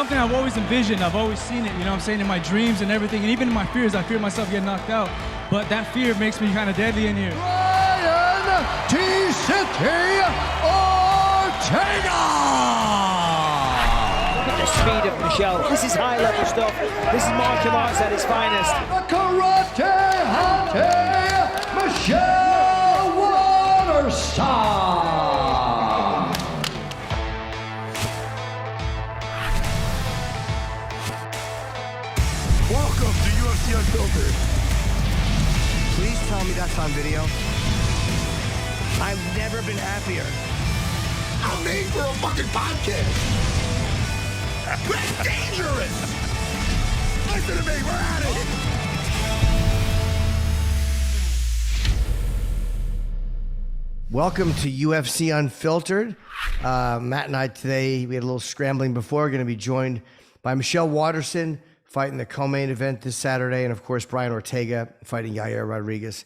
something I've always envisioned. I've always seen it, you know what I'm saying, in my dreams and everything. And even in my fears, I fear myself getting knocked out. But that fear makes me kind of deadly in here. Ryan T-City Ortega! Look at the speed of Michelle. This is high-level stuff. This is martial arts at its finest. The karate hottie, Miesha Waterson! Welcome to UFC Unfiltered. Please tell me that's on video. I've never been happier. I'm made for a fucking podcast. We're dangerous. Listen to me, we're at it. Welcome to UFC Unfiltered. Matt and I today, we had a little scrambling before. We're going to be joined by Miesha Waterson, fighting the co-main event this Saturday, and of course, Brian Ortega fighting Yair Rodriguez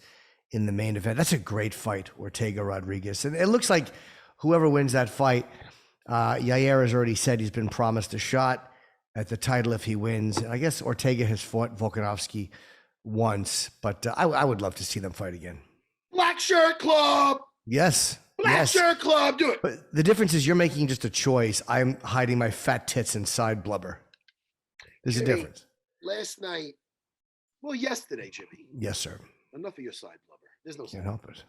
in the main event. That's a great fight, Ortega-Rodriguez. And it looks like whoever wins that fight, Yair has already said he's been promised a shot at the title if he wins. And I guess Ortega has fought Volkanovski once, but I would love to see them fight again. Black Shirt Club. Yes. Black Shirt Club, do it. But the difference is you're making just a choice. I'm hiding my fat tits inside blubber. There's a difference. Last night, well, yesterday, Jimmy. Yes, sir. Enough of your side blubber. There's no Can't side. help it.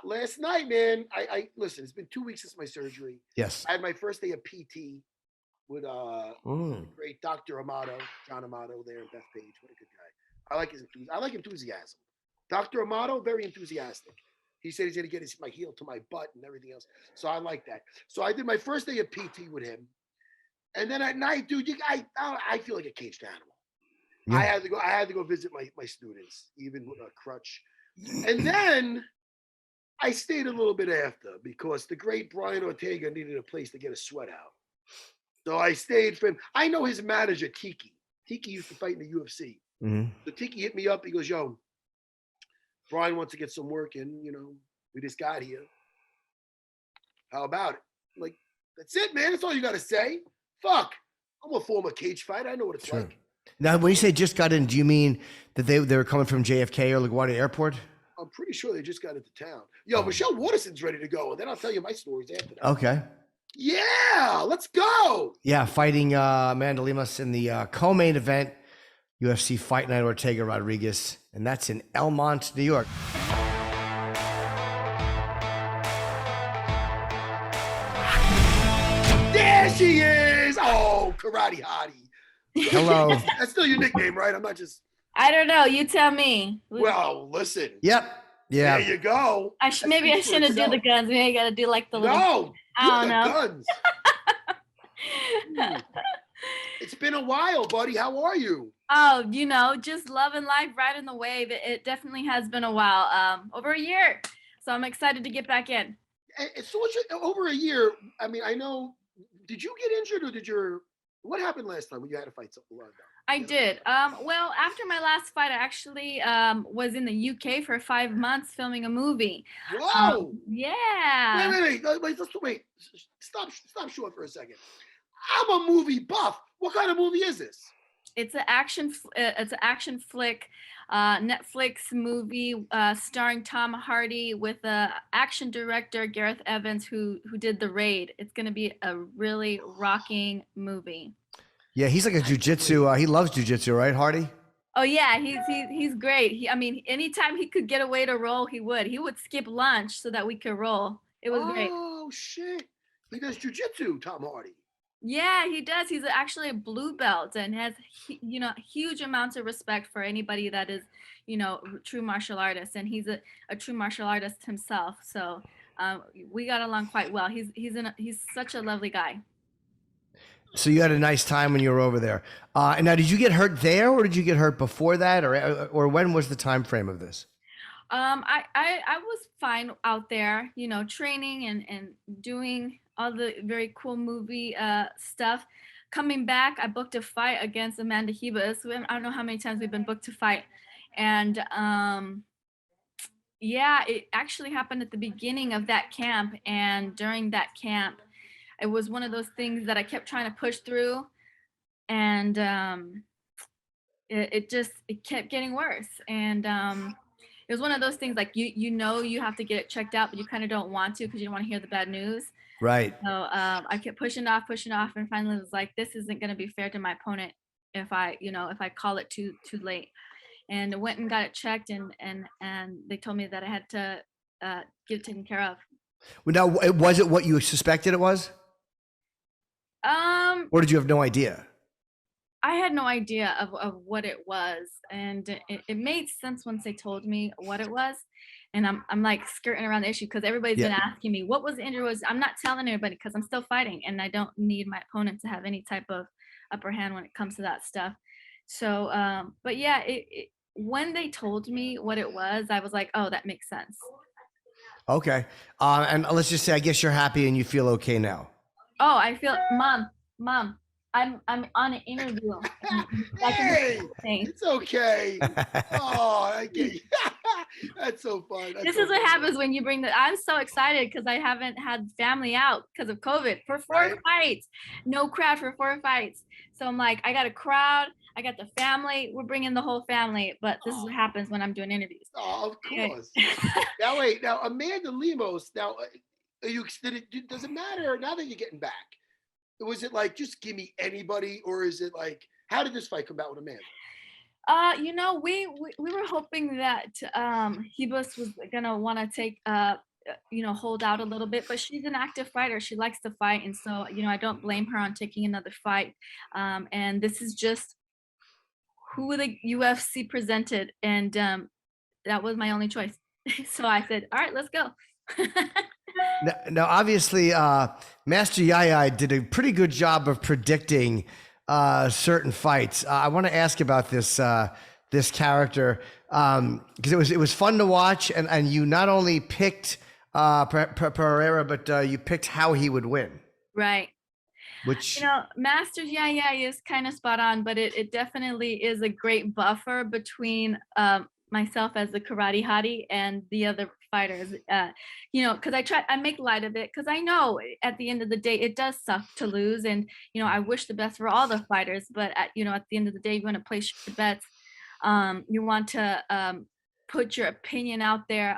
Last night, man, I listen, it's been 2 weeks since my surgery. Yes. I had my first day of PT with great Dr. Amato, John Amato there at Bethpage. What a good guy. I like enthusiasm. Dr. Amato, very enthusiastic. He said he's going to get my heel to my butt and everything else. So I like that. So I did my first day of PT with him. And then at night, dude, I feel like a caged animal. Yeah. I had to go visit my students, even with a crutch. And then I stayed a little bit after because the great Brian Ortega needed a place to get a sweat out. So I stayed for him. I know his manager, Tiki. Tiki used to fight in the UFC. Mm-hmm. So Tiki hit me up. He goes, yo, Brian wants to get some work in, you know, we just got here. How about it? I'm like, that's it, man. That's all you got to say. Fuck. I'm a former cage fighter. I know what it's like. Now, when you say just got in, do you mean that they were coming from JFK or LaGuardia Airport? I'm pretty sure they just got into town. Yo, Miesha Waterson's ready to go, and then I'll tell you my stories after that. Okay. Yeah, let's go. Yeah, fighting Amanda Lemos in the co-main event, UFC Fight Night Ortega Rodriguez, and that's in Elmont, New York. There she is. Oh, karate hottie. Hello. That's still your nickname, right? I'm not just. I don't know. You tell me. Well, listen. Yep. Yeah. There you go. Maybe I shouldn't do the guns. Maybe I gotta do like the little. No. I don't know. Guns. It's been a while, buddy. How are you? Oh, you know, just loving life, riding the wave. It definitely has been a while. Over a year. So I'm excited to get back in. So over a year. I mean, I know. Did you get injured or what happened last time when you had to fight a while ago? I did. Well, after my last fight, I actually was in the UK for 5 months filming a movie. Whoa! Yeah. Wait. Stop short for a second. I'm a movie buff. What kind of movie is this? It's an action flick, Netflix movie starring Tom Hardy with action director Gareth Evans, who did The Raid. It's going to be a really rocking movie. Yeah, he's like a jiu-jitsu. He loves jiu-jitsu, right, Hardy? Oh yeah, he's great. I mean, anytime he could get away to roll, he would. He would skip lunch so that we could roll. It was great. Oh shit! He does jiu-jitsu, Tom Hardy. Yeah, he does. He's actually a blue belt and has, huge amounts of respect for anybody that is, true martial artist. And he's a true martial artist himself. So we got along quite well. He's such a lovely guy. So you had a nice time when you were over there. And now, did you get hurt there, or did you get hurt before that, or when was the time frame of this? I was fine out there, training and doing all the very cool movie stuff. Coming back, I booked a fight against Amanda Ribas. I don't know how many times we've been booked to fight. And it actually happened at the beginning of that camp. And during that camp, it was one of those things that I kept trying to push through. and it kept getting worse. And it was one of those things like you have to get it checked out, but you kind of don't want to because you don't want to hear the bad news. Right. So I kept pushing off, and finally was like, this isn't going to be fair to my opponent if I call it too late. And I went and got it checked, and they told me that I had to get it taken care of. Well, now, was it what you suspected it was? Or did you have no idea? I had no idea of what it was, and it made sense once they told me what it was. And I'm like skirting around the issue because everybody's been asking me what was the injury was. I'm not telling anybody because I'm still fighting, and I don't need my opponent to have any type of upper hand when it comes to that stuff. So, but yeah, when they told me what it was, I was like, oh, that makes sense. Okay. And let's just say, I guess you're happy and you feel okay now. Oh, I feel, mom, I'm on an interview. Hey, it's okay. Oh, I get you. That's so fun. This is what happens when you bring I'm so excited because I haven't had family out because of COVID for 4 fights. No crowd for 4 fights. So I'm like, I got a crowd, I got the family, we're bringing the whole family, but this is what happens when I'm doing interviews. Oh, of course. Now Amanda Lemos, does it matter now that you're getting back? Was it like, just give me anybody, or is it like, how did this fight come out with Amanda? We were hoping that Ribas was gonna want to take hold out a little bit, but she's an active fighter. She likes to fight, and so I don't blame her on taking another fight. And this is just who the UFC presented, and that was my only choice. So I said, all right, let's go. Now, obviously, Master Yair did a pretty good job of predicting certain fights. I want to ask about this character because it was fun to watch, and you not only picked Pereira, but you picked how he would win. Right. Which Master Yair is kind of spot on, but it definitely is a great buffer between myself as the karate hottie and the other fighters, because I make light of it because I know at the end of the day it does suck to lose, and I wish the best for all the fighters, but at the end of the day you want to place your bets, you want to put your opinion out there,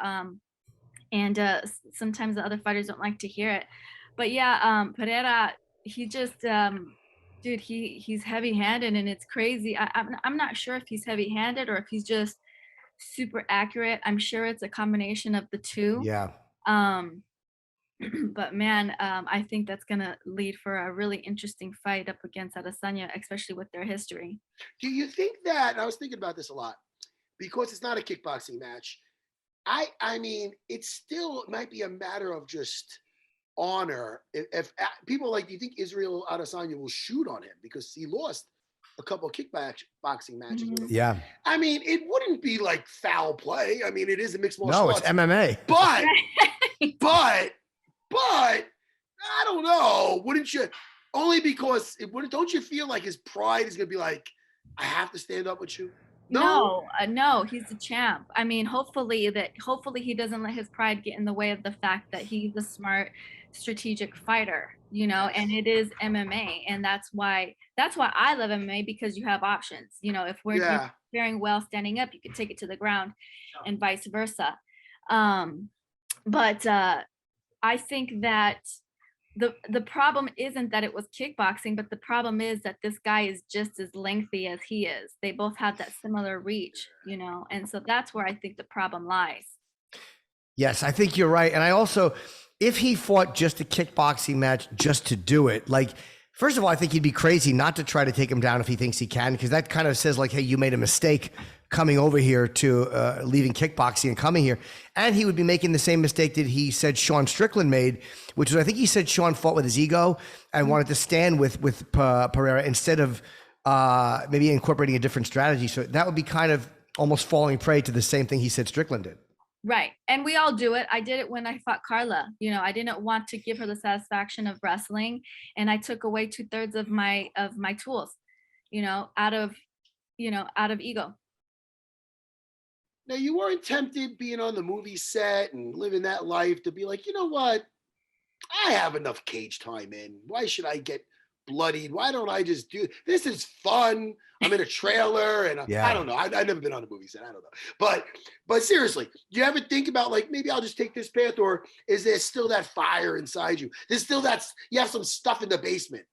and sometimes the other fighters don't like to hear it, but Pereira, he just dude, he's heavy-handed, and it's crazy. I'm not sure if he's heavy-handed or if he's just super accurate. I'm sure it's a combination of the two. Yeah. But man, I think that's gonna lead for a really interesting fight up against Adesanya, especially with their history. Do you think that, and I was thinking about this a lot, because it's not a kickboxing match, I mean, it might be a matter of just honor. If people do you think Israel Adesanya will shoot on him because he lost a couple of kickboxing matches with him? Yeah. I mean, it wouldn't be like foul play. I mean, it is a mixed martial arts. No, it's MMA. But I don't know. Wouldn't you? Only because don't you feel like his pride is gonna be like, I have to stand up with you? No, he's the champ. I mean, hopefully he doesn't let his pride get in the way of the fact that he's a smart, strategic fighter, and it is MMA, and that's why I love MMA, because you have options. If we're faring well standing up, you can take it to the ground, and vice versa. But I think that the problem isn't that it was kickboxing, but the problem is that this guy is just as lengthy as he is. They both have that similar reach, and so that's where I think the problem lies. Yes, I think you're right. And I also, if he fought just a kickboxing match just to do it, first of all, I think he'd be crazy not to try to take him down if he thinks he can, because that kind of says hey, you made a mistake coming over here to leaving kickboxing and coming here. And he would be making the same mistake that he said Sean Strickland made, which was, I think he said Sean fought with his ego and wanted to stand with Pereira instead of maybe incorporating a different strategy. So that would be kind of almost falling prey to the same thing he said Strickland did. Right. And we all do it. I did it when I fought Carla. I didn't want to give her the satisfaction of wrestling, and I took away 2/3 of my tools, out of ego. Now, you weren't tempted being on the movie set and living that life to be like, you know what? I have enough cage time in. Why should I get bloodied. Why don't I just do this? Is fun. I'm in a trailer, and I don't know. I've never been on a movie set. I don't know. But seriously, do you ever think about like maybe I'll just take this path, or is there still that fire inside you? There's still you have some stuff in the basement.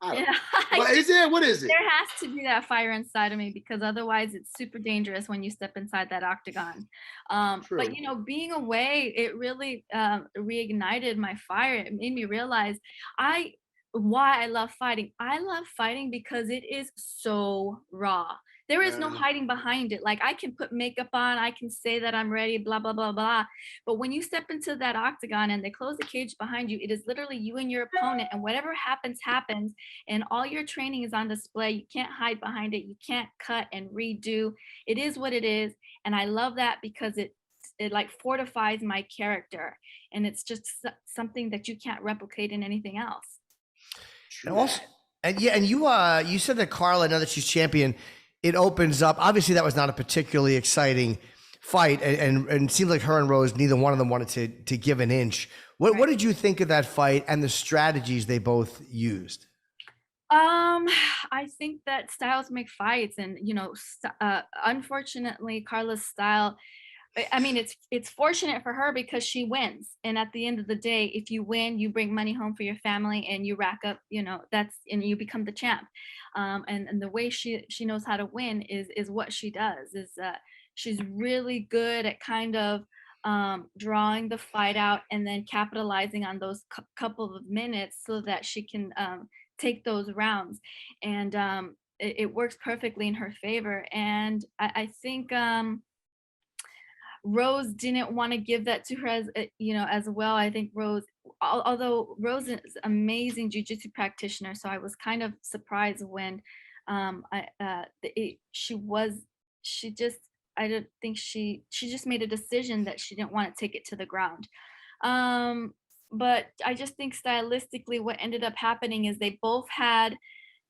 I don't know. What is it? What is it? There has to be that fire inside of me, because otherwise it's super dangerous when you step inside that octagon. But being away, it really reignited my fire. It made me realize why I love fighting. I love fighting because it is so raw. There is no hiding behind it. Like, I can put makeup on, I can say that I'm ready, blah, blah, blah, blah. But when you step into that octagon and they close the cage behind you, it is literally you and your opponent, and whatever happens, happens. And all your training is on display. You can't hide behind it. You can't cut and redo. It is what it is. And I love that because it like fortifies my character. And it's just something that you can't replicate in anything else. And also, and you said that Carla, now that she's champion, it opens up. Obviously, that was not a particularly exciting fight, and it seemed like her and Rose, neither one of them wanted to give an inch. What did you think of that fight and the strategies they both used? I think that styles make fights, and unfortunately, Carla's style. I mean, it's fortunate for her because she wins. And at the end of the day, if you win, you bring money home for your family and you rack up, and you become the champ. And the way she knows how to win is what she does. She's really good at kind of drawing the fight out and then capitalizing on those couple of minutes so that she can take those rounds. And it works perfectly in her favor. And I think Rose didn't want to give that to her as well. I think Rose, although Rose is an amazing jiu-jitsu practitioner, so I was kind of surprised when she just made a decision that she didn't want to take it to the ground. But I just think stylistically what ended up happening is they both had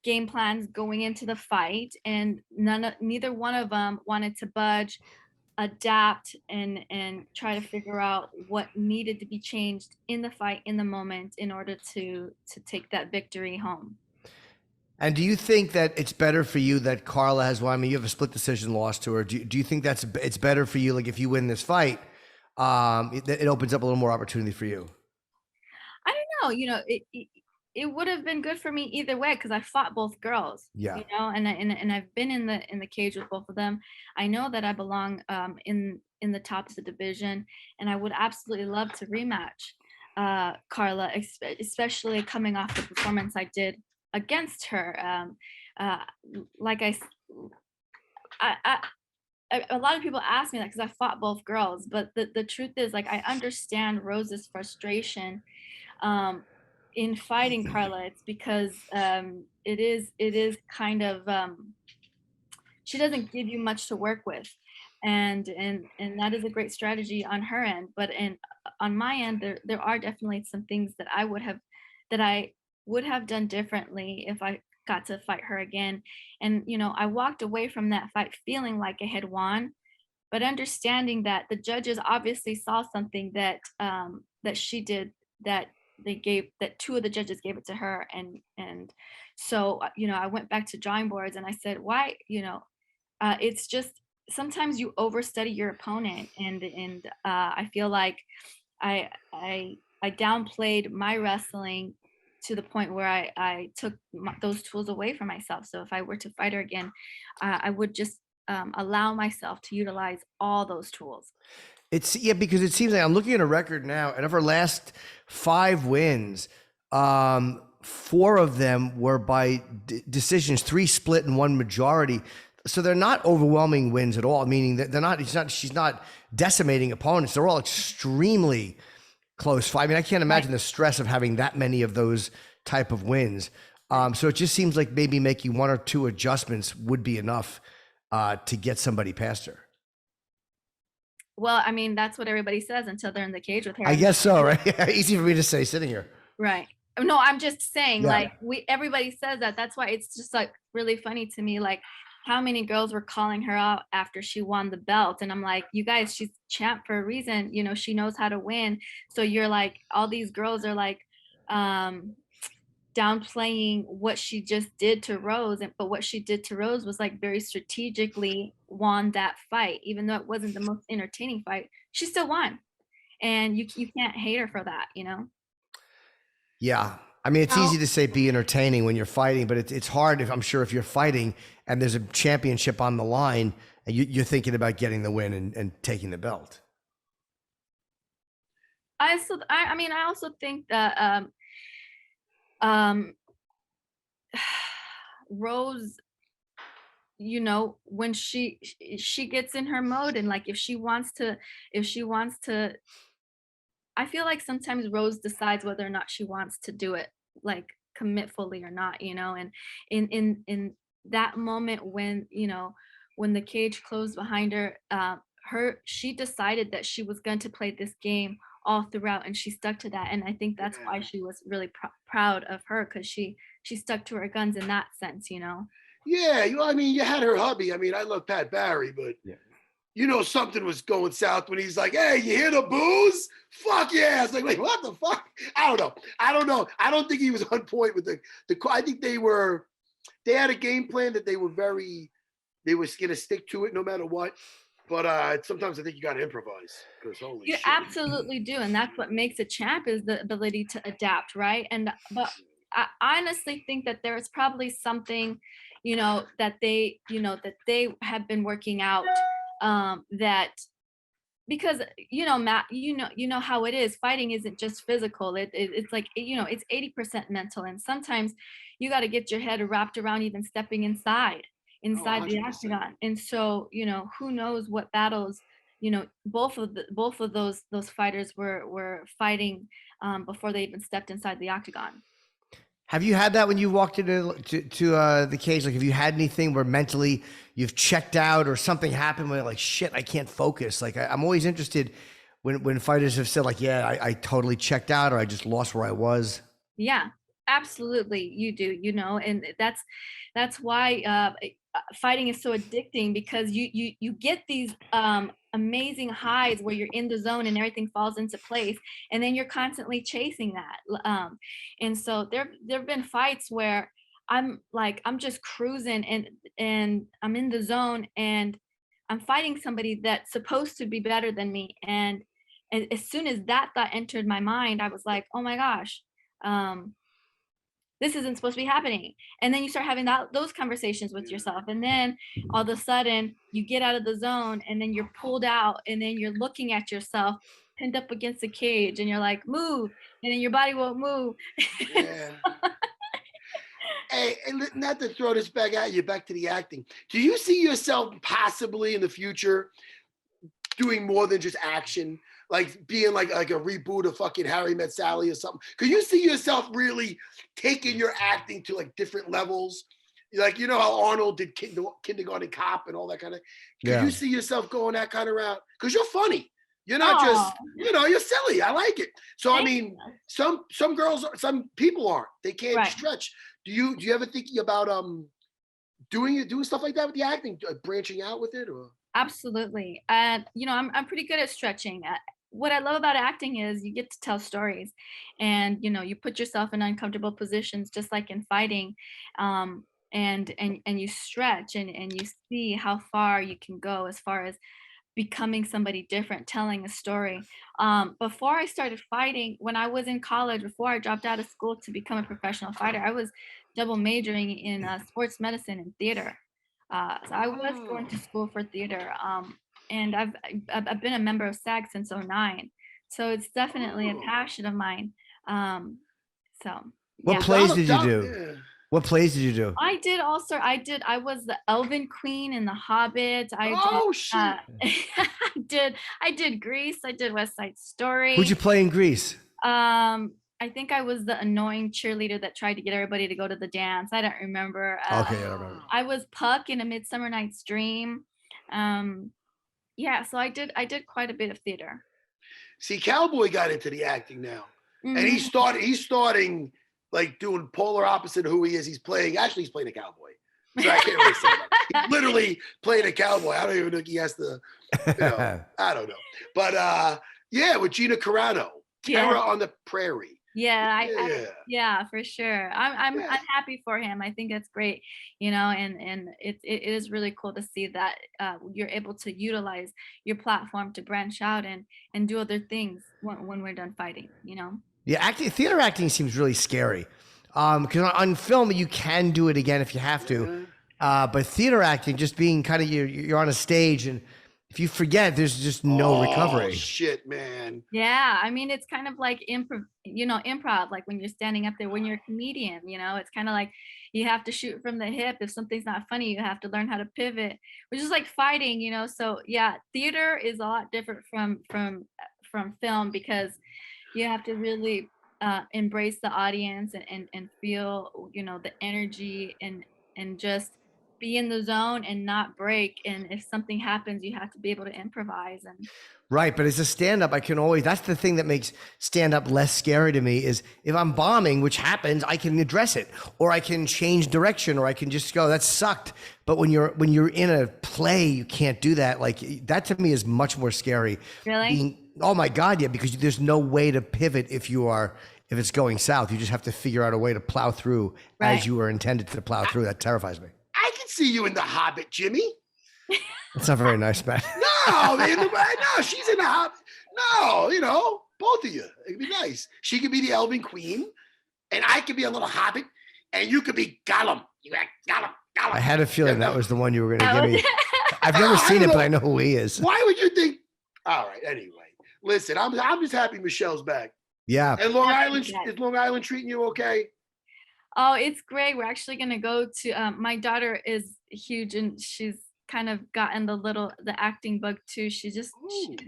game plans going into the fight, and neither one of them wanted to budge, adapt, and try to figure out what needed to be changed in the fight, in the moment, in order to take that victory home. And do you think that it's better for you that Carla has won? I mean, you have a split decision loss to her. Do you think it's better for you? Like, if you win this fight, it opens up a little more opportunity for you? I don't know. It would have been good for me either way, because I fought both girls. Yeah. And I've been in the cage with both of them. I know that I belong in the top of the division, and I would absolutely love to rematch Carla, especially coming off the performance I did against her. Like a lot of people ask me that because I fought both girls, but the truth is, like, I understand Rose's frustration in fighting Carla. It's because it is kind of she doesn't give you much to work with, and that is a great strategy on her end. But on my end, there are definitely some things that I would have done differently if I got to fight her again. And I walked away from that fight feeling like I had won, but understanding that the judges obviously saw something that she did, that two of the judges gave it to her. And so I went back to drawing boards, and I said, why, it's just sometimes you overstudy your opponent, and I feel like I downplayed my wrestling to the point where I took those tools away from myself. So if I were to fight her again, I would just allow myself to utilize all those tools. Because it seems like I'm looking at a record now, and of her last 5 wins, 4 of them were by decisions, 3 split and 1 majority. So they're not overwhelming wins at all, meaning that she's not decimating opponents. They're all extremely close fight. I mean, I can't imagine the stress of having that many of those type of wins. So it just seems like maybe making 1 or 2 adjustments would be enough to get somebody past her. Well, I mean, that's what everybody says until they're in the cage with her. I guess so, right? Easy for me to say sitting here. Right. No, I'm just saying, everybody says that. That's why it's just like really funny to me, like how many girls were calling her out after she won the belt. And I'm like, you guys, she's champ for a reason. She knows how to win. So you're like, all these girls are like, downplaying what she just did to Rose, but what she did to Rose was like very strategically won that fight. Even though it wasn't the most entertaining fight, she still won, and you can't hate her for that, you know. Yeah. I mean, it's easy to say be entertaining when you're fighting, but it's hard if you're fighting and there's a championship on the line and you're thinking about getting the win and taking the belt. I also think that Rose, you know, when she gets in her mode, and like if she wants to, I feel like sometimes Rose decides whether or not she wants to do it, like commit fully or not, you know. And in that moment when, you know, when the cage closed behind her, she decided that she was going to play this game all throughout, and she stuck to that. And I think that's why she was really proud of her, because she stuck to her guns in that sense, you know. Yeah, I mean, you had her hubby. I mean, I love Pat Barry, but you know something was going south when he's like, "Hey, you hear the booze? Fuck yeah!" It's like, wait, what the fuck? I don't know. I don't think he was on point with the. I think they had a game plan that they were going to stick to it no matter what. But sometimes I think you got to improvise, because holy shit. You absolutely do, and that's what makes a champ, is the ability to adapt, right? But I honestly think that there is probably something, you know, that they have been working out, that, because, you know, Matt, you know how it is. Fighting isn't just physical. It's like, you know, it's 80% mental, and sometimes you got to get your head wrapped around even stepping inside the octagon. And so, you know, who knows what battles, you know, both of those fighters were fighting before they even stepped inside the octagon. Have you had that when you walked into the cage? Like, have you had anything where mentally you've checked out, or something happened where like, shit, I can't focus? Like, I'm always interested when fighters have said like, yeah, I totally checked out, or I just lost where I was. Yeah, absolutely. You do, you know, and that's why fighting is so addicting, because you get these amazing highs where you're in the zone and everything falls into place, and then you're constantly chasing that. And so there've been fights where I'm just cruising, and I'm in the zone, and I'm fighting somebody that's supposed to be better than me, and as soon as that thought entered my mind, I was like, oh my gosh, this isn't supposed to be happening. And then you start having those conversations with yourself, and then all of a sudden you get out of the zone, and then you're pulled out, and then you're looking at yourself pinned up against the cage, and you're like, move, and then your body won't move. Yeah. Hey, and not to throw this back at you, back to the acting. Do you see yourself possibly in the future doing more than just action? Like being like a reboot of fucking Harry Met Sally or something? Could you see yourself really taking your acting to like different levels? Like, you know how Arnold did Kindergarten Cop and all that kind of. Could you see yourself going that kind of route? Because you're funny. You're not just, you know, you're silly. I like it. So I mean, some girls, some people aren't. They can't stretch. Do you ever think about doing stuff like that with the acting, branching out with it, or? Absolutely. And you know, I'm pretty good at stretching. What I love about acting is you get to tell stories, and you know, you put yourself in uncomfortable positions, just like in fighting, and you stretch, and you see how far you can go as far as becoming somebody different, telling a story. Before I started fighting, when I was in college, before I dropped out of school to become a professional fighter, I was double majoring in sports medicine and theater. So I was going to school for theater, and I've been a member of SAG since '09. So it's definitely a passion of mine. What plays did you do? What plays did you do? I was the Elven Queen in The Hobbit. I did Grease. I did West Side Story. Who'd you play in Grease? I think I was the annoying cheerleader that tried to get everybody to go to the dance. I don't remember. Okay, I don't remember. I was Puck in A Midsummer Night's Dream. Yeah, so I did quite a bit of theater. See, Cowboy got into the acting now, and he's starting like doing polar opposite of who he is. He's playing a cowboy. So I can't really say that. He's literally playing a cowboy. I don't even think he has to, you know, I don't know. But yeah, with Gina Carano, Terror on the Prairie. Yeah, for sure. I'm Yeah. I'm happy for him. I think that's great, you know, and it is really cool to see that you're able to utilize your platform to branch out and do other things when we're done fighting, you know. Yeah, theater acting seems really scary. Because on film you can do it again if you have to, but theater acting, just being kind of you're on a stage, and if you forget, there's just no recovery. Shit, man. Yeah, I mean, it's kind of like improv, like when you're standing up there, when you're a comedian, you know, it's kind of like you have to shoot from the hip. If something's not funny, you have to learn how to pivot, which is like fighting, you know. So yeah, theater is a lot different from film because you have to really embrace the audience and feel, you know, the energy and just be in the zone and not break. And if something happens, you have to be able to improvise and Right, but as a stand-up, I can always, that's the thing that makes stand-up less scary to me, is if I'm bombing, which happens, I can address it, or I can change direction, or I can just go, that sucked. But when you're in a play, you can't do that. Like, that to me is much more scary. Really? Oh my God, yeah, because there's no way to pivot if it's going south. You just have to figure out a way to plow through as you were intended to plow through. That terrifies me. I can see you in The Hobbit, Jimmy. It's not very nice, man. No, man, no, she's in The Hobbit. No, you know, both of you. It'd be nice. She could be the Elven Queen, and I could be a little Hobbit, and you could be Gollum. You got Gollum. I had a feeling that was the one you were going to give me. I've never seen it, but I know who he is. Why would you think? All right, anyway. Listen, I'm just happy Michelle's back. Yeah. And Long Island, is Long Island treating you okay? Oh, it's great. We're actually going to go to, my daughter is huge and she's kind of gotten the acting bug too. She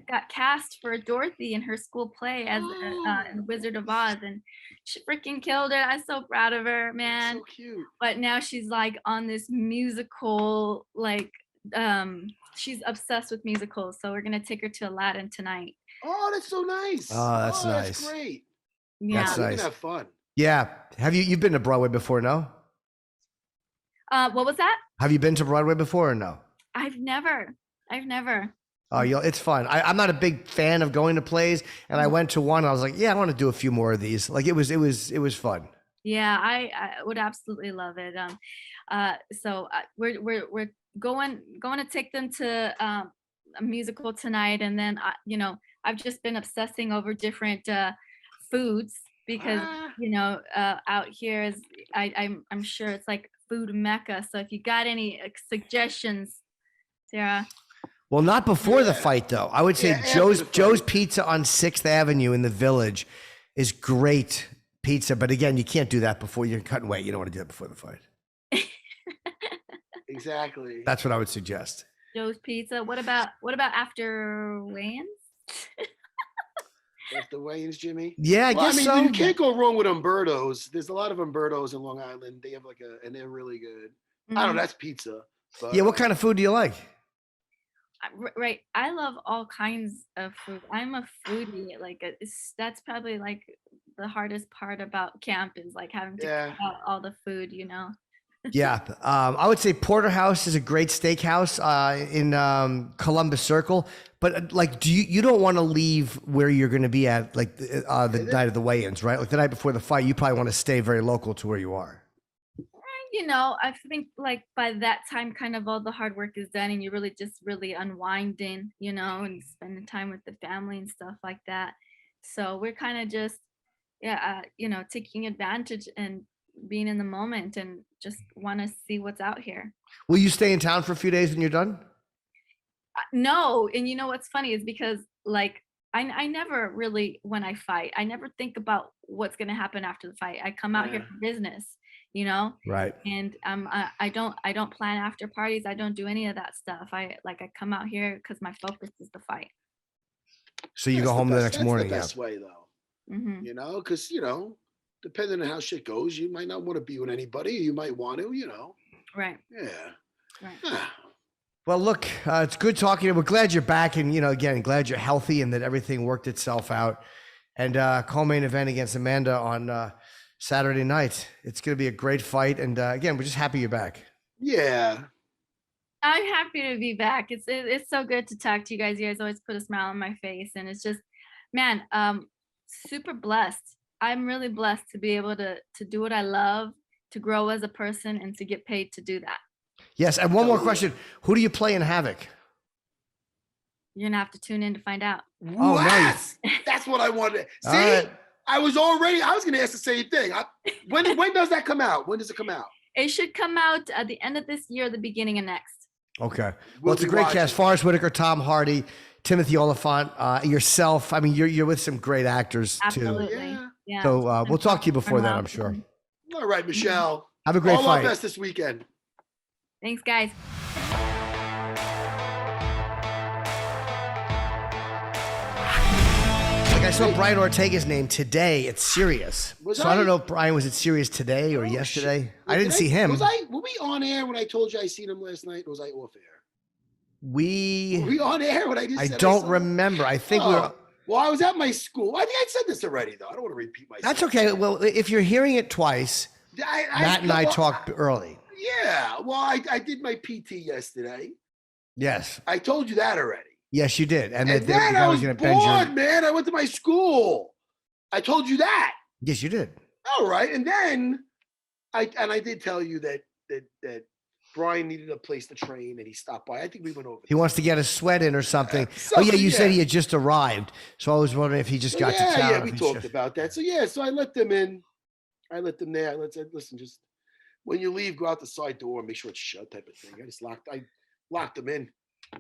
got cast for Dorothy in her school play as in Wizard of Oz, and she freaking killed it. I'm so proud of her, man. So cute. But now she's like on this musical, like she's obsessed with musicals. So we're going to take her to Aladdin tonight. Oh, that's so nice. Oh, that's nice. That's great. Yeah. That's nice. Have fun. Yeah. Have you've been to Broadway before, no? What was that? Have you been to Broadway before or no? I've never. Oh, it's fun. I'm not a big fan of going to plays, and I went to one. I was like, yeah, I want to do a few more of these. Like it was fun. Yeah, I would absolutely love it. So we're going to take them to a musical tonight, and then you know, I've just been obsessing over different foods because you know, out here is I'm sure it's like food mecca. So if you got any suggestions, Sarah. Well, not before the fight though. I would say Joe's Pizza on 6th Avenue in the Village is great pizza, but again, you can't do that before you're cutting weight. You don't want to do that before the fight. Exactly. That's what I would suggest. Joe's Pizza. What about after weigh-ins? After weigh-ins, Jimmy? Yeah, I guess so. You can't go wrong with Umberto's. There's a lot of Umberto's in Long Island. They have and they're really good. I don't know, that's pizza. But, yeah, what kind of food do you like? Right, I love all kinds of food. I'm a foodie. Like that's probably like the hardest part about camp is like having to cook out all the food, you know. Yeah, I would say Porterhouse is a great steakhouse in Columbus Circle. But like, you don't want to leave where you're going to be at like the night of the weigh-ins, right? Like the night before the fight, you probably want to stay very local to where you are. You know, I think like by that time, kind of all the hard work is done, and you're really unwinding, you know, and spending time with the family and stuff like that. So we're kind of just, you know, taking advantage and being in the moment, and just want to see what's out here. Will you stay in town for a few days when you're done? No, and you know what's funny is because like I never really, when I fight, I never think about what's gonna happen after the fight. I come out here for business. You know, right? And I don't plan after parties. I don't do any of that stuff. I come out here because my focus is the fight. So you go home the next morning. That's the best way, though. Mm-hmm. You know, because you know, depending on how shit goes, you might not want to be with anybody. You might want to, you know. Right. Yeah. Right. Well, look, it's good talking. We're glad you're back, and you know, again, glad you're healthy and that everything worked itself out. And co-main event against Amanda on Saturday night. It's going to be a great fight. And again, we're just happy you're back. Yeah. I'm happy to be back. It's so good to talk to you guys. You guys always put a smile on my face. And it's just, man, super blessed I'm really blessed to be able to do what I love, to grow as a person, and to get paid to do that. Yes, and one more question. Who do you play in Havoc? You're gonna have to tune in to find out. Oh, Yes! That's what I wanted. See, right. I was going to ask the same thing. When does that come out? When does it come out? It should come out at the end of this year, the beginning of next. Okay. We'll Well, it's a be great watching. cast. Forrest Whitaker, Tom Hardy, Timothy Oliphant, yourself. I mean, you're with some great actors too. Absolutely. Yeah. So we'll talk to you before that, I'm sure. All right, Michelle. Have a great All fight. our best this weekend. Thanks, guys. Like I saw Brian Ortega's name today at Sirius. I don't know if Brian was at Sirius today or yesterday. I didn't see him. Were we on air when I told you I seen him last night? Or was I off air? Were We we on air when I just said don't saw him? remember. I think we were. Well, I was at my school. I think I said this already, though. I don't want to repeat myself. That's okay. Well, if you're hearing it twice, Matt and I talked early. Yeah. Well, I did my PT yesterday. Yes. I told you that already. Yes, you did. And And the then guy I was gonna bend bored, man. I went to my school. I told you that. Yes, you did. All right. And then I did tell you that Brian needed a place to train and he stopped by. I think we went over. He wants to get a sweat in or something. Something, Oh, yeah, you said yeah. he had just arrived. So I was wondering if he just got to town. Yeah, or we if he talked just- about that. So I let them in. I let them there. I said, listen, just when you leave, go out the side door and make sure it's shut, type of thing. I locked them in,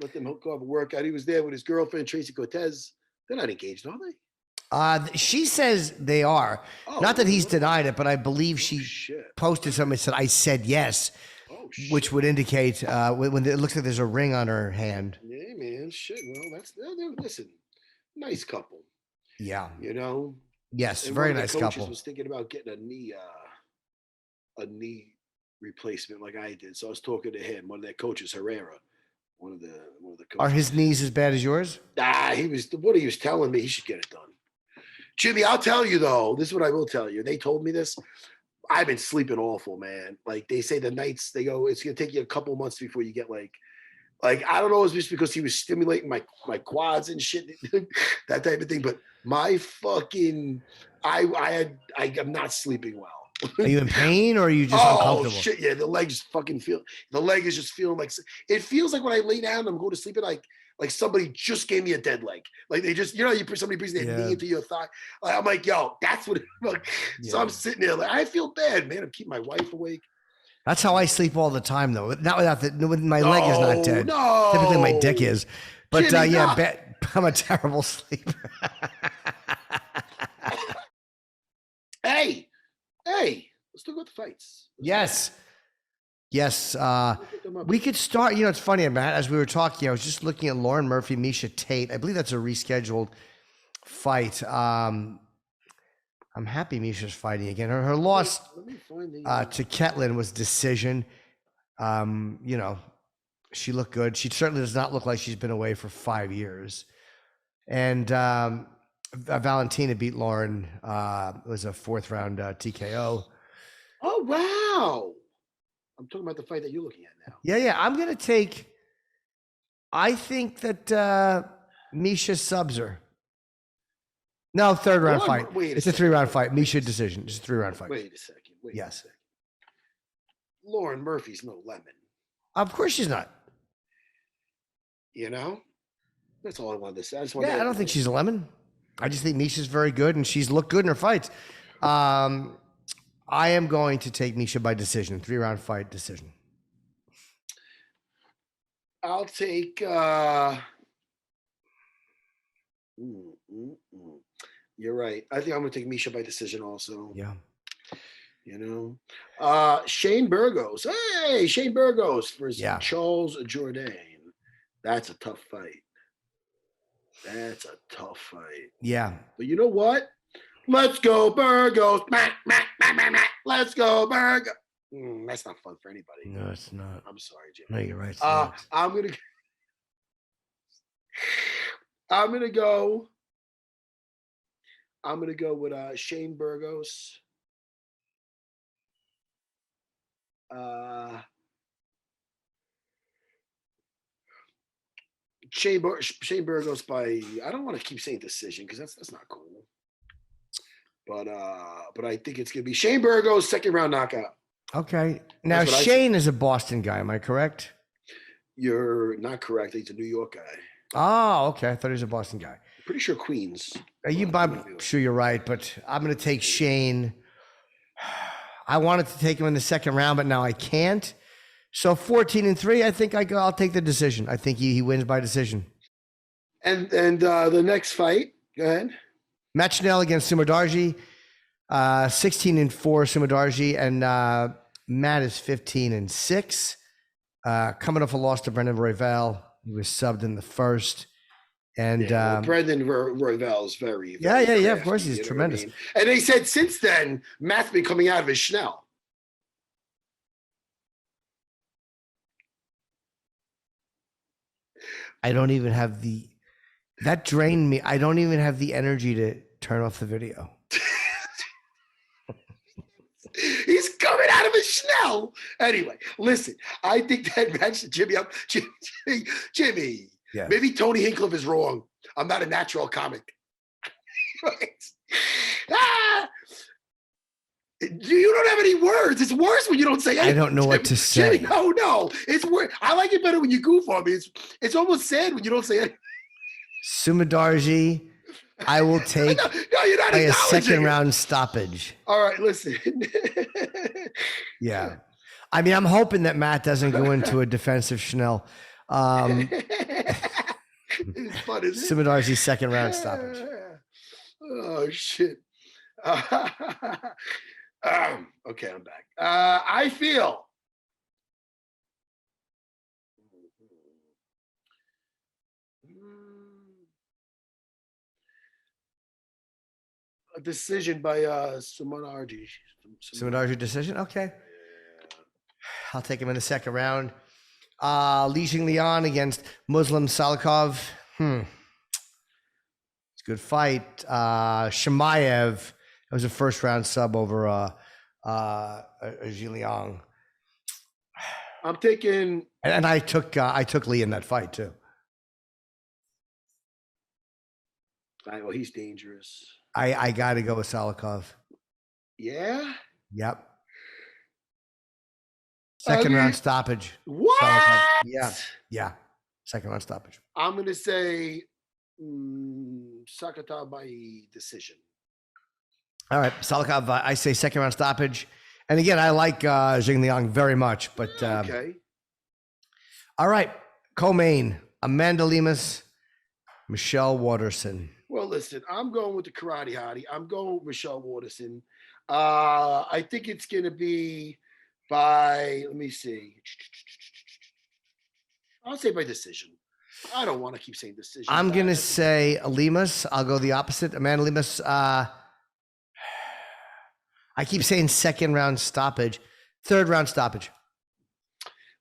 let them go have a workout. He was there with his girlfriend, Tracy Cortez. They're not engaged, are they? She says they are. Oh, Not that he's denied it, but I believe she shit. posted something that said, I said yes, Oh, shit. which would indicate when it looks like there's a ring on her hand. Yeah, man. Shit. Well, listen, nice couple, Yeah. you know? Yes, And very one of the nice coaches couple. was thinking about getting a knee replacement like I did. So I was talking to him, one of their coaches, Herrera, one of the coaches. Are his knees as bad as yours? He was telling me he should get it done. Jimmy, I'll tell you though, this is what I will tell you. They told me this. I've been sleeping awful, man. Like they say the nights, they go, it's gonna take you a couple months before you get like I don't know, it's just because he was stimulating my quads and shit, that type of thing. But my fucking I'm not sleeping well. Are you in pain or are you just uncomfortable? Oh shit, yeah. The leg is just feeling like it feels like when I lay down and I'm going to sleep, like somebody just gave me a dead leg. Like they just, somebody brings their knee into your thigh. I'm like, yo, that's what it like. So I'm sitting there like I feel bad, man. I'm keeping my wife awake. That's how I sleep all the time, though. Not without my leg is not dead. No. Typically, my dick is. But Jimmy, yeah, no. I'm a terrible sleeper. Hey, let's talk about the fights. Yes. We could start. It's funny, Matt. As we were talking, I was just looking at Lauren Murphy, Miesha Tate. I believe that's a rescheduled fight. I'm happy Miesha's fighting again. Her loss to Ketlin was decision. She looked good. She certainly does not look like she's been away for 5 years. And Valentina beat Lauren. It was a 4th round TKO. Oh wow! I'm talking about the fight that you're looking at now. Yeah. I'm gonna take. I think that Miesha subs her. No, 3rd round fight. It's a 3-round fight. Miesha decision. It's a 3-round fight. Wait a second. Yes. Lauren Murphy's no lemon. Of course she's not. That's all I wanted to say. I don't think she's a lemon. I just think Miesha's very good, and she's looked good in her fights. I am going to take Miesha by decision, 3-round fight decision. I'll take. You're right. I think I'm going to take Miesha by decision also. Yeah. Shane Burgos. Hey, Shane Burgos versus Yeah. Charles Jourdain. That's a tough fight. Yeah. But you know what? Let's go Burgos. Let's go Burgos. That's not fun for anybody. No, it's not. I'm sorry, Jim. No, you're right. I'm gonna go with Shane Burgos. Shane Burgos by, I don't want to keep saying decision because that's not cool. But I think it's gonna be Shane Burgos, second round knockout. Okay. Now Shane is a Boston guy. Am I correct? You're not correct. He's a New York guy. Oh, okay. I thought he was a Boston guy. Pretty sure Queens. I'm sure you're right, but I'm going to take Shane. I wanted to take him in the second round, but now I can't. So 14-3, I think I'll take the decision. I think he wins by decision. And the next fight, go ahead. Matt Schnell against Sumadarji. 16-4 Sumadarji, and Matt is 15-6. Coming off a loss to Brendan Royval. He was subbed in the first. And Brendan Royval is very yeah. crafty, Of course, he's tremendous. I mean? And they said since then, Matt's been coming out of his Schnell. I don't even have that drained me. I don't even have the energy to turn off the video. He's coming out of his Schnell. Anyway, listen, I think that match Jimmy. Yeah. Maybe Tony Hinchcliffe is wrong. I'm not a natural comic. You don't have any words. It's worse when you don't say anything. I don't know what to say. Jimmy, no. It's worse. I like it better when you goof on me. It's almost sad when you don't say anything. Sumadarji, I will take you're not a second round stoppage. All right, listen. Yeah. I mean, I'm hoping that Matt doesn't go into a defensive Schnell. It's fun, isn't it? Sumadarji's second round stoppage. Oh, shit. Okay, I'm back. I feel a decision by Sumadarji. Sumadarji decision? Okay. I'll take him in the second round. Li Jingliang against Muslim Salikov. It's a good fight. Shemaev, that was a first round sub over Jingliang. I'm taking, and I took Lee in that fight too. Well, he's dangerous. I got to go with Salikov. Yeah. Yep. Second round stoppage. What? Salikov. Yeah. Second round stoppage. I'm going to say Sakata by decision. All right. Salikov, I say second round stoppage. And again, I like Jingliang very much. But okay. All right. Co-main, Amanda Lemos, Michelle Waterson. Well, listen, I'm going with the Karate Hottie. I'm going with Michelle Waterson. I think it's going to be by, let me see. I'll say by decision. I don't want to keep saying decision. I'm going to say Lemos. I'll go the opposite. Amanda Lemos. I keep saying second round stoppage. Third round stoppage.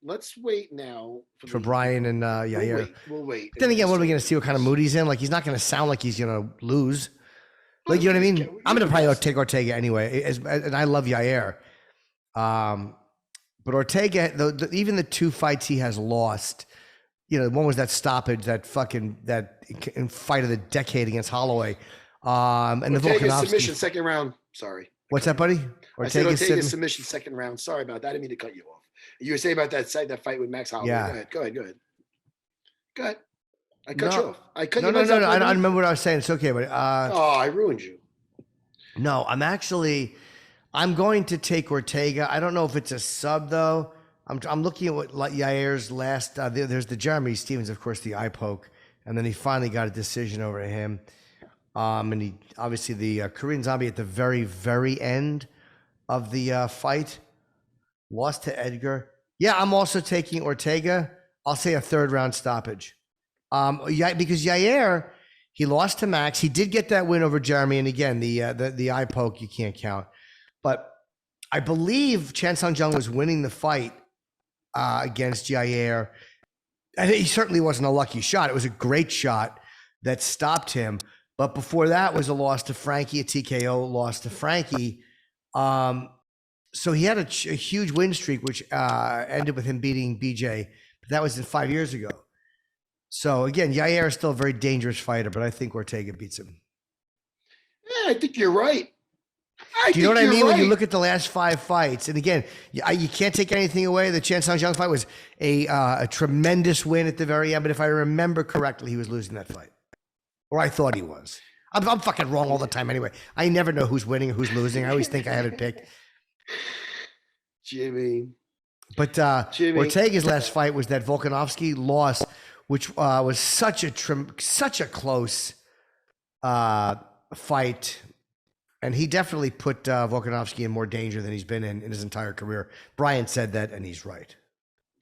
Let's wait now for Brian and Yair. We'll wait. But then again, what are we going to see? What kind of mood he's in? Like, he's not going to sound like he's going to lose. Like, you know what I mean? I'm going to probably take Ortega anyway. And I love Yair. But Ortega, even the two fights he has lost, you know, one was that stoppage, that fight of the decade against Holloway. And the Volkanovski submission, second round. Sorry. What's that, buddy? Ortega submission, second round. Sorry about that. I didn't mean to cut you off. You were saying about that fight with Max Holloway. Yeah. Go ahead. I cut you off. I cut you off. No. I don't remember what I was saying. It's okay, but I ruined you. No, I'm going to take Ortega. I don't know if it's a sub though. I'm looking at what Yair's last. There's the Jeremy Stevens, of course, the eye poke, and then he finally got a decision over him. And he obviously the Korean Zombie at the very, very end of the fight lost to Edgar. Yeah, I'm also taking Ortega. I'll say a third round stoppage. Because Yair, he lost to Max. He did get that win over Jeremy, and again, the eye poke you can't count. But I believe Chan Sung Jung was winning the fight against Yair, and he certainly wasn't a lucky shot. It was a great shot that stopped him. But before that was a loss to Frankie, a TKO loss to Frankie. So he had a huge win streak, which ended with him beating BJ. But that was 5 years ago. So again, Yair is still a very dangerous fighter, but I think Ortega beats him. Yeah, I think you're right. Do you know what I think mean? you're When you right. look at the last 5 fights, and again, you can't take anything away. The Chan Sung Jung fight was a tremendous win at the very end, but if I remember correctly, he was losing that fight, or I thought he was. I'm fucking wrong all the time anyway. I never know who's winning and who's losing. I always think I have it picked. Jimmy. But Jimmy. Ortega's last fight was that Volkanovski loss, which was such a close fight. And he definitely put Volkanovski in more danger than he's been in his entire career. Brian said that, and he's right.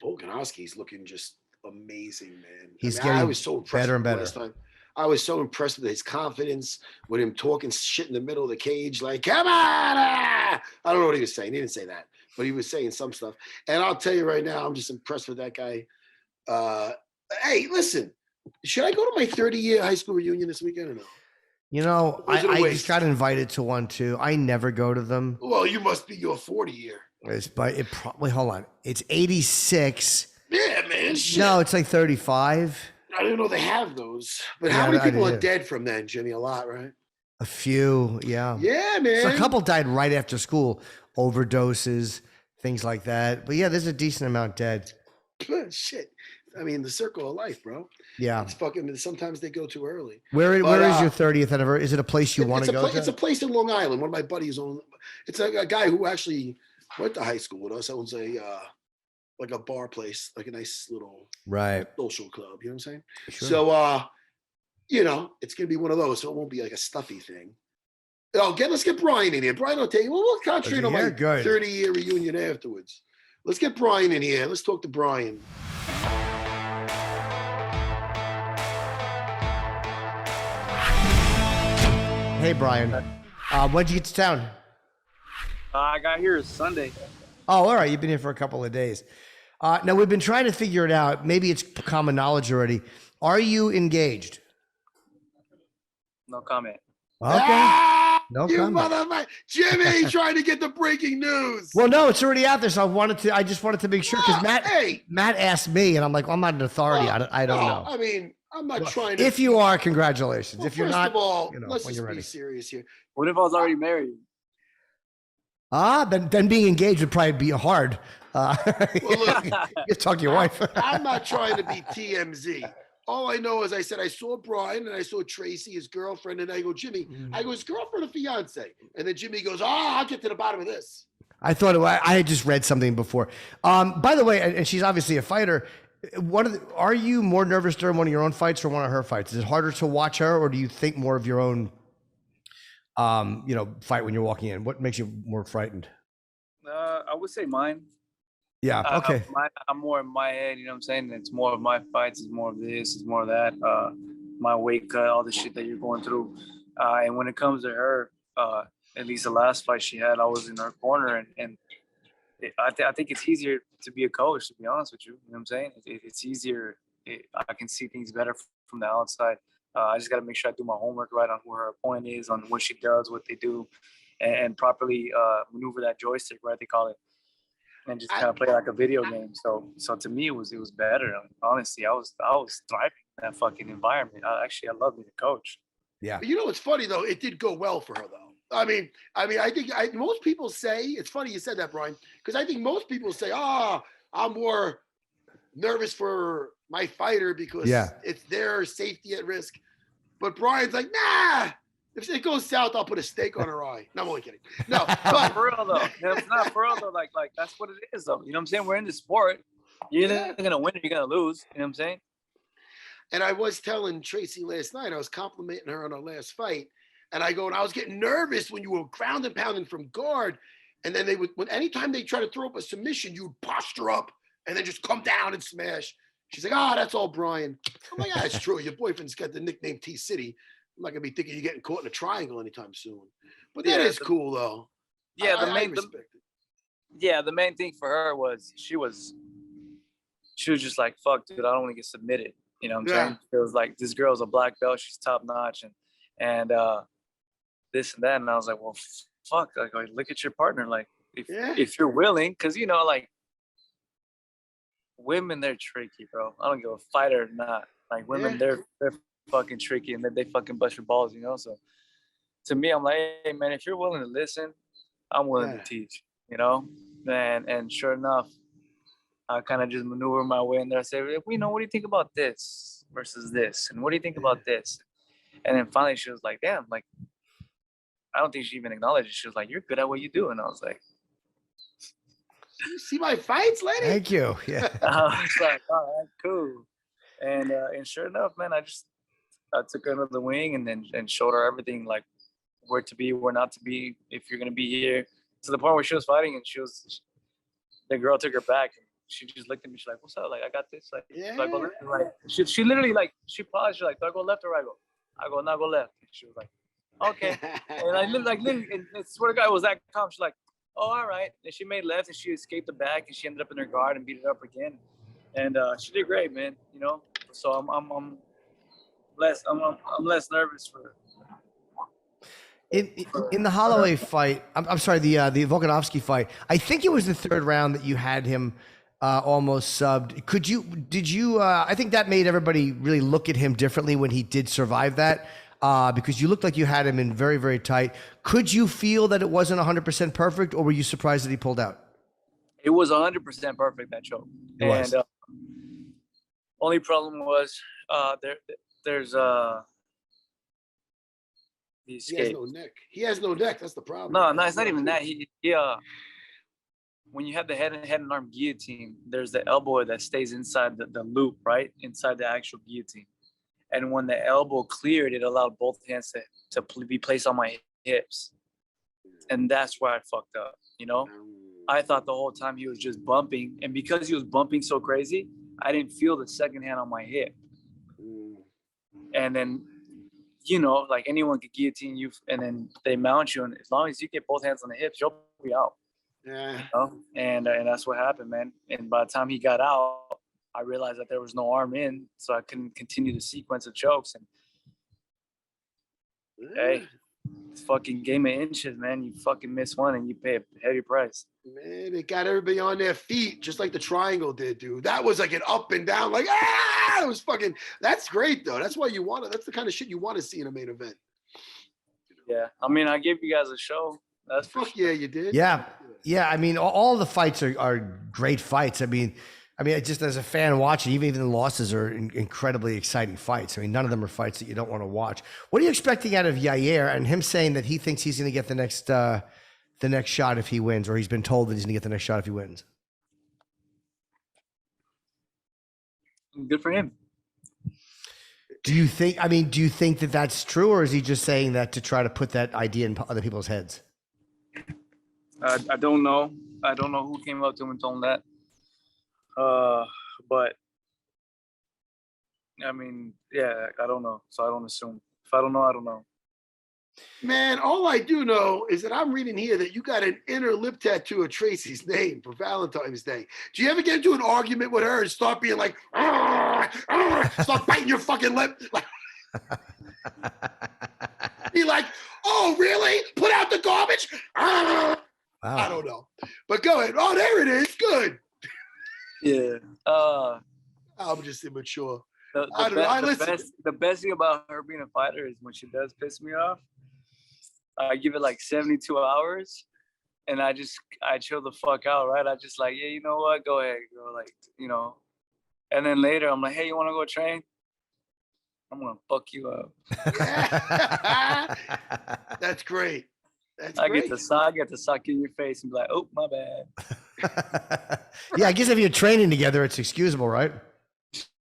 Volkanovski's looking just amazing, man. He's getting I was so impressed better and with him better. last time. I was so impressed with his confidence, with him talking shit in the middle of the cage, like, come on. I don't know what he was saying. He didn't say that, but he was saying some stuff. And I'll tell you right now, I'm just impressed with that guy. Hey, listen, should I go to my 30-year high school reunion this weekend or no? You know, Was it a I waste? just got invited to one too. I never go to them. Well, you must be your 40-year. But it probably, hold on. It's 86. Yeah, man. Shit. No, it's like 35. I didn't know they have those. But Yeah, how many I people are did. dead from then, Jimmy? A lot, right? A few, yeah. Yeah, man. So a couple died right after school, overdoses, things like that. But yeah, there's a decent amount dead. Shit. I mean, the circle of life, bro. Yeah. It's fucking, sometimes they go too early. Where is But, your 30th anniversary? Is it a place you want to go to? It's a place in Long Island. One of my buddies owns. It's a guy who actually went to high school with us. Owns like a bar place, like a nice little Right. social club. You know what I'm saying? Sure. So, you know, it's gonna be one of those. So it won't be like a stuffy thing. Oh, let's get Brian in here. Brian will tell you. Well, we'll concentrate on my good. 30-year reunion afterwards. Let's get Brian in here. Let's talk to Brian. Hey, Brian. When'd you get to town? I got here Sunday. Oh, all right. You've been here for a couple of days. Now, we've been trying to figure it out. Maybe it's common knowledge already. Are you engaged? No comment. Okay. Ah, No you comment. motherfucker. Jimmy trying to get the breaking news. Well, no, it's already out there. So I just wanted to make sure because Matt asked me, and I'm like, well, I'm not an authority. I don't know. I mean, I'm not trying to. If you are, congratulations. Well, if you're first not, of all, you know, let's when just you're be ready. serious here. What if I was already married? Then being engaged would probably be hard. look, you talk to your wife. I'm not trying to be TMZ. All I know is I said I saw Brian and I saw Tracy, his girlfriend, and I go, Jimmy, I go, his girlfriend or fiance? And then Jimmy goes, I'll get to the bottom of this. I thought I had just read something before. By the way, and she's obviously a fighter. Are you more nervous during one of your own fights or one of her fights? Is it harder to watch her, or do you think more of your own, fight when you're walking in? What makes you more frightened? I would say mine. Yeah. Okay. I'm more in my head, you know what I'm saying? It's more of my fights, it's more of this, it's more of that. My weight cut, all the shit that you're going through. And when it comes to her, at least the last fight she had, I was in her corner, and I think it's easier to be a coach, to be honest with you. You know what I'm saying? It's easier. I can see things better from the outside. I just got to make sure I do my homework right on who her opponent is, on what she does, what they do, and properly maneuver that joystick, right? They call it, and just kind of play like a video game. So to me, it was better. Honestly, I was thriving in that fucking environment. I love being a coach. Yeah. You know what's funny though? It did go well for her though. I mean, I think most people say, it's funny you said that, Brian, because I think most people say, I'm more nervous for my fighter because it's their safety at risk. But Brian's like, nah, if it goes south, I'll put a stake on her eye. No, I'm only kidding. No, but for real though. It's not for real though. Like that's what it is though. You know what I'm saying? We're in the sport. You're either gonna win or you're gonna lose. You know what I'm saying? And I was telling Tracy last night, I was complimenting her on her last fight. And I go, and I was getting nervous when you were ground and pounding from guard. And then anytime they try to throw up a submission, you would posture up and then just come down and smash. She's like, that's all Brian. I'm like, it's true. Your boyfriend's got the nickname T-City. I'm not going to be thinking you're getting caught in a triangle anytime soon. But that is cool, though. Yeah, I respect it. Yeah, the main thing for her was she was just like, fuck, dude, I don't want to get submitted. You know what I'm saying? It was like, this girl's a black belt. She's top notch. And this and that. And I was like, well, fuck, like, look at your partner. Like, if you're willing, because, you know, like, women, they're tricky, bro. I don't give a fighter or not. Like, women, they're fucking tricky, and they fucking bust your balls, you know? So to me, I'm like, hey man, if you're willing to listen, I'm willing to teach, you know? And sure enough, I kind of just maneuver my way in there. I say, you know, what do you think about this versus this? And what do you think about this? And then finally she was like, damn, like, I don't think she even acknowledged it. She was like, you're good at what you do. And I was like, you see my fights, lady? Thank you. Yeah. I was like, all right, cool. And sure enough, man, I took her under the wing and showed her everything, like where to be, where not to be, if you're going to be here, to the point where she was fighting and the girl took her back and she just looked at me. She's like, what's up? Like, I got this. Like, yeah. So I go left or right. She literally, like, she paused. She's like, do I go left or right? I go, no, go left. And she was like, okay. And I literally, and I swear to God, it was that calm. She's like, oh, all right. And she made left and she escaped the back and she ended up in her guard and beat it up again. And she did great, man. You know, so I'm less nervous for her. In the Holloway fight, I'm sorry, the Volkanovski fight, I think it was the third round that you had him almost subbed. Did you, I think that made everybody really look at him differently when he did survive that, because you looked like you had him in very, very tight. Could you feel that it wasn't 100% perfect, or were you surprised that he pulled out? It was 100% perfect, that choke. It was. And only problem was there's he has no neck. He has no neck. That's the problem. No, it's not even that. He when you have the head and arm guillotine, there's the elbow that stays inside the loop, right? Inside the actual guillotine. And when the elbow cleared, it allowed both hands to be placed on my hips. And that's where I fucked up, you know? I thought the whole time he was just bumping. And because he was bumping so crazy, I didn't feel the second hand on my hip. And then, you know, like anyone could guillotine you and then they mount you. And as long as you get both hands on the hips, you'll be out. Yeah. You know? And that's what happened, man. And by the time he got out, I realized that there was no arm in, so I couldn't continue the sequence of chokes. And hey, it's fucking game of inches, man. You fucking miss one and you pay a heavy price. Man, it got everybody on their feet, just like the triangle did, dude. That was like an up and down, like, it was fucking, that's great, though. That's why you want it. That's the kind of shit you want to see in a main event. Yeah, I mean, I gave you guys a show. That's Fuck yeah, you did. Yeah. I mean, all the fights are great fights. I mean, just as a fan watching, even the losses are incredibly exciting fights. I mean, none of them are fights that you don't want to watch. What are you expecting out of Yair and him saying that he thinks he's going to get the next shot if he wins, or he's been told that he's going to get the next shot if he wins? good for him. Do you think that that's true, or is he just saying that to try to put that idea in other people's heads? I don't know. I don't know who came up to him and told him that. But I mean, yeah, I don't know. So I don't assume. If I don't know, I don't know. Man, all I do know is that I'm reading here that you got an inner lip tattoo of Tracy's name for Valentine's Day. Do you ever get into an argument with her and start being like, start biting your fucking lip? Be like, oh, really? Put out the garbage? Wow. I don't know. But go ahead. Oh, there it is. Good. Yeah. I'm just immature. The best thing about her being a fighter is when she does piss me off, I give it like 72 hours and I chill the fuck out, right? I just like, yeah, you know what? Go ahead, girl. Like, you know. And then later I'm like, hey, you want to go train? I'm going to fuck you up. Yeah. That's great. I get to suck in your face and be like, oh, my bad. Yeah, I guess if you're training together, it's excusable, right?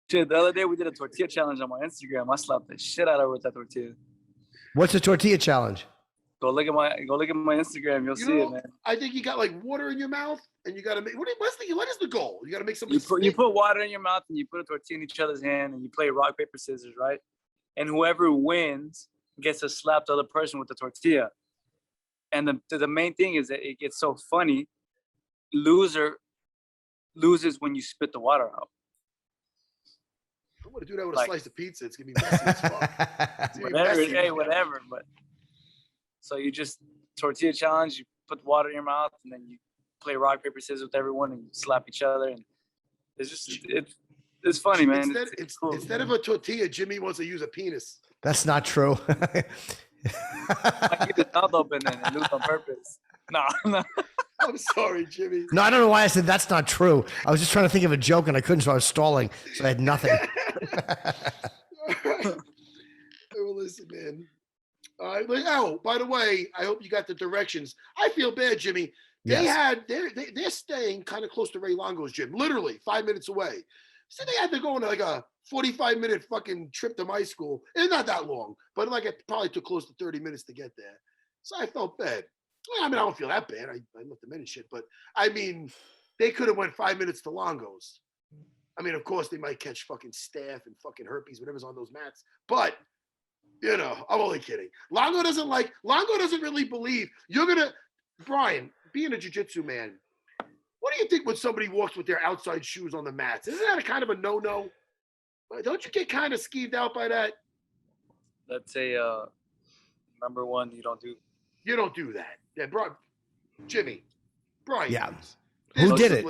Shit, the other day we did a tortilla challenge on my Instagram. I slapped the shit out of her with that tortilla. What's the tortilla challenge? Go look at my Instagram. You'll see it, man. I think you got like water in your mouth, and you got to make. What is the goal? You got to make something. You put water in your mouth, and you put a tortilla in each other's hand, and you play rock paper scissors, right? And whoever wins gets to slap the other person with the tortilla. And the main thing is that it gets so funny. Loser loses when you spit the water out. I'm gonna do that with a slice of pizza. It's gonna be messy as fuck. Whatever. But so you just tortilla challenge. You put water in your mouth, and then you play rock paper scissors with everyone, and you slap each other, and it's just it's funny, man. It's cool. Instead of a tortilla, Jimmy wants to use a penis. That's not true. I keep his mouth open and lose on purpose. No. I'm sorry, Jimmy. No, I don't know why I said that's not true. I was just trying to think of a joke and I couldn't, so I was stalling. So I had nothing. Well, listen, man. Oh, by the way, I hope you got the directions. I feel bad, Jimmy. They're staying kind of close to Ray Longo's gym, literally 5 minutes away. So they had to go on like a 45-minute fucking trip to my school. It's not that long, but like it probably took close to 30 minutes to get there. So I felt bad. Well, I mean, I don't feel that bad. I let them in and shit, but I mean, they could have went 5 minutes to Longo's. I mean, of course, they might catch fucking staph and fucking herpes, whatever's on those mats. But, you know, I'm only kidding. Longo doesn't really believe you're going to, Brian, being a jiu-jitsu man, what do you think when somebody walks with their outside shoes on the mats? Isn't that a kind of a no-no? Don't you get kind of skeeved out by that? That's a number one. You don't do that. Yeah, Jimmy, Brian. Yeah. Who did it?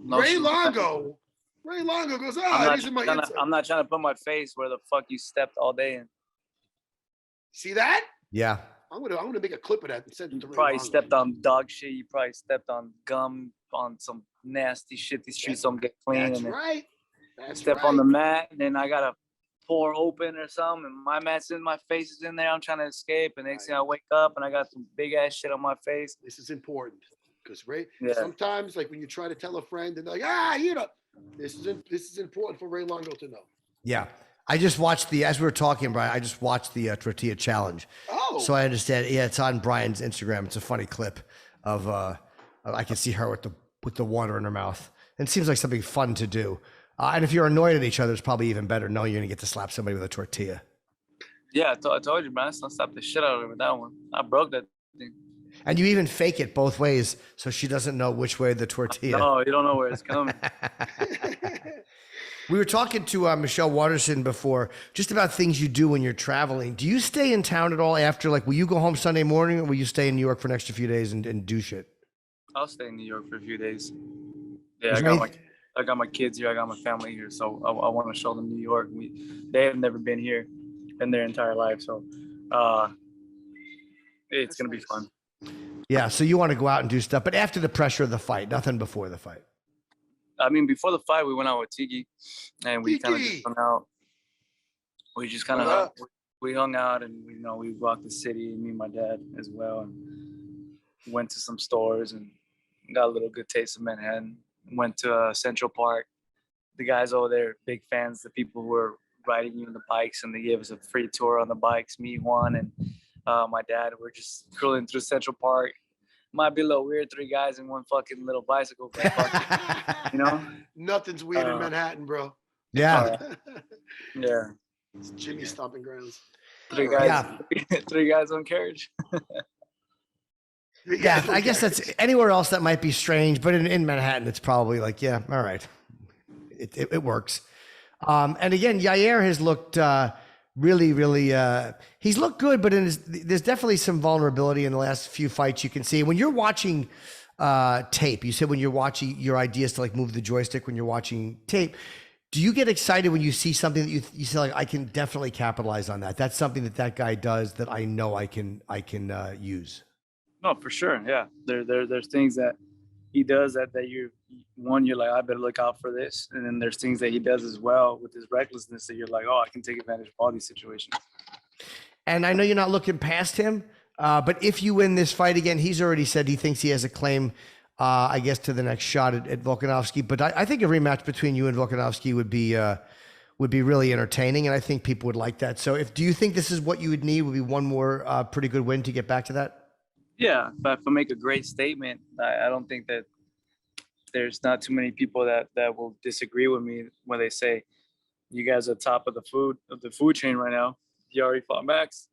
Ray Longo. Ray Longo goes, these are my insides. I'm not trying to put my face where the fuck you stepped all day in. See that? Yeah. I'm gonna make a clip of that and send it to Ray Probably Longo. stepped on dog shit. You probably stepped on gum, on some nasty shit. These streets don't get clean. That's right. Step on the mat, and then I gotta pour open or something, and my mat's in, my face is in there. I'm trying to escape, and next thing I wake up and I got some big ass shit on my face. This is important because sometimes, like when you try to tell a friend and they're like, you know, this is important for Ray Longo to know. Yeah. I just watched as we were talking, Brian, I just watched the tortilla challenge. Oh. So I understand. Yeah, it's on Brian's Instagram. It's a funny clip of I can see her with the water in her mouth. And it seems like something fun to do. And if you're annoyed at each other, it's probably even better knowing you're going to get to slap somebody with a tortilla. Yeah, I told you, man. I slapped the shit out of her with that one. I broke that thing. And you even fake it both ways so she doesn't know which way the tortilla. No, you don't know where it's coming. We were talking to Michelle Waterson before just about things you do when you're traveling. Do you stay in town at all after? Like, will you go home Sunday morning or will you stay in New York for an extra few days and do shit? I'll stay in New York for a few days. Yeah, I got my kids here. I got my family here. So I want to show them New York. They have never been here in their entire life. So it's going to be fun. Yeah, so you want to go out and do stuff, but after the pressure of the fight, nothing before the fight. I mean, before the fight, we went out with Tiki, and we kind of just hung out. We just kind of we hung out, and we walked the city. Me and my dad as well, and went to some stores and got a little good taste of Manhattan. Went to Central Park. The guys over there, big fans. The people who were riding you on the bikes, and they gave us a free tour on the bikes. Me, Juan, and my dad. We're just cruising through Central Park. Might be a little weird, 3 guys in one fucking little bicycle. But Nothing's weird in Manhattan, bro. Yeah. Yeah. It's Jimmy's stomping grounds. 3 guys. Yeah. 3 guys on carriage. Yeah, I guess that's anywhere else that might be strange, but in Manhattan, it's probably like, yeah, all right. It works. And again, Yair has looked really, he's looked good, but there's definitely some vulnerability in the last few fights you can see. When you're watching tape, you said when you're watching, your idea is to like move the joystick when you're watching tape. Do you get excited when you see something that you say like, I can definitely capitalize on that? That's something that guy does that I know I can use. No, for sure. Yeah. There's things that he does that you're like, I better look out for this. And then there's things that he does as well with his recklessness that you're like, I can take advantage of all these situations. And I know you're not looking past him, but if you win this fight again, he's already said he thinks he has a claim, I guess, to the next shot at Volkanovski. But I think a rematch between you and Volkanovski would be really entertaining, and I think people would like that. So do you think this is what you would need? Would be one more pretty good win to get back to that? Yeah, but if I make a great statement, I don't think that there's not too many people that will disagree with me when they say you guys are top of the food chain right now. You already fought Max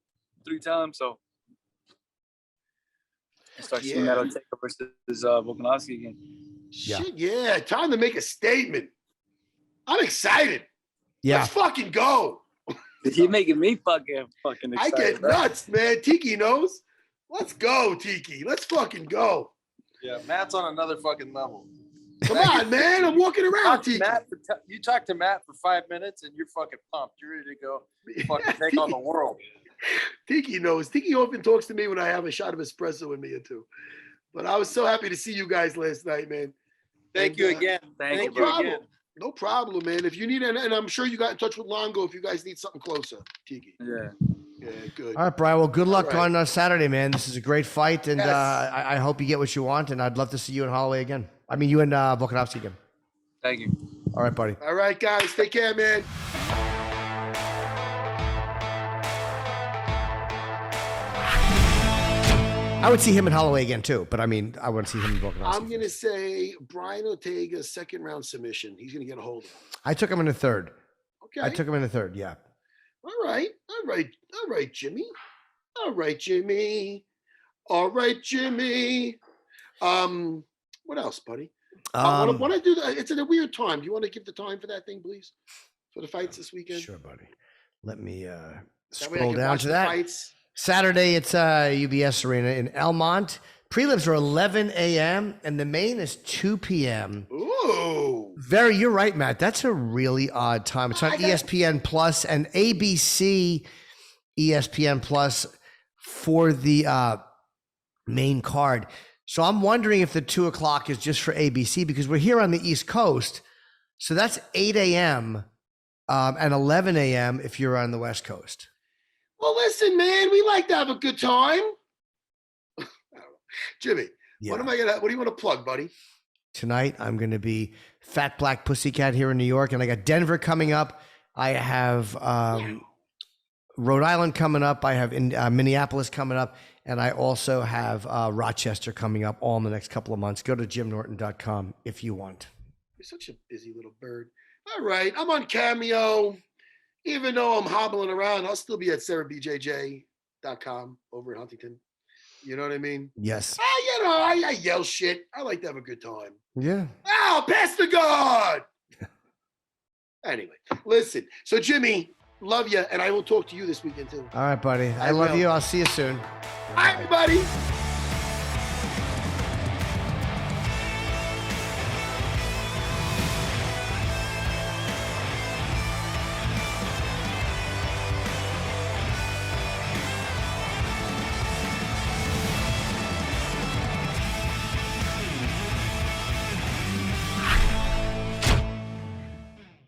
3 times, so I start seeing that Ortega versus Volkanovski again. Shit, yeah, time to make a statement. I'm excited. Yeah, let's fucking go. You're making me fucking excited. I get nuts, man. Tiki knows. Let's go, Tiki. Let's fucking go. Yeah, Matt's on another fucking level. Come on, man. I'm walking around, Tiki. You talk to Matt for 5 minutes and you're fucking pumped. You're ready to go fucking take on the world. Tiki knows. Tiki often talks to me when I have a shot of espresso with me or two. But I was so happy to see you guys last night, man. Thank you again. Thank No you. problem. No problem, man. If you need, and I'm sure you got in touch with Longo if you guys need something closer, Tiki. Yeah. Yeah, good. All right, Brian. Well, good luck All right. on Saturday, man. This is a great fight, and Yes. I hope you get what you want. And I'd love to see you in Holloway again. I mean, you and Volkanovski again. Thank you. All right, buddy. All right, guys. Take care, man. I would see him in Holloway again too, but I mean, I wouldn't see him in Volkanovski. I'm going to say Brian Ortega, second round submission. He's going to get a hold of him. I took him in the third. Okay. I took him in the third. Yeah. All right, Jimmy. All right, Jimmy. All right, Jimmy. What else, buddy? Want to do that? It's at a weird time. Do you want to give the time for that thing, please? For the fights this weekend? Sure, buddy. Let me That way I scroll can down watch to the that. Fights. Saturday, it's UBS Arena in Elmont. Prelims are 11 a.m. and the main is 2 p.m. Ooh. You're right, Matt. That's a really odd time. It's on ESPN Plus and ABC ESPN Plus for the main card. So I'm wondering if the 2 o'clock is just for ABC because we're here on the East Coast. So that's 8 a.m. And 11 a.m. if you're on the West Coast. Well, listen, man, we like to have a good time. Jimmy, Yeah. what do you want to plug, buddy? Tonight, I'm going to be Fat Black Pussycat here in New York, and I got Denver coming up. I have Rhode Island coming up. I have Minneapolis coming up, and I also have Rochester coming up all in the next couple of months. Go to jimnorton.com if you want. You're such a busy little bird. All right, I'm on Cameo. Even though I'm hobbling around, I'll still be at sarahbjj.com over in Huntington. You know what I mean? Yes. I yell shit. I like to have a good time. Yeah. Oh, Pastor God. Anyway, listen. So, Jimmy, love you, and I will talk to you this weekend, too. All right, buddy. I love will. you. I'll see you soon. Bye, everybody.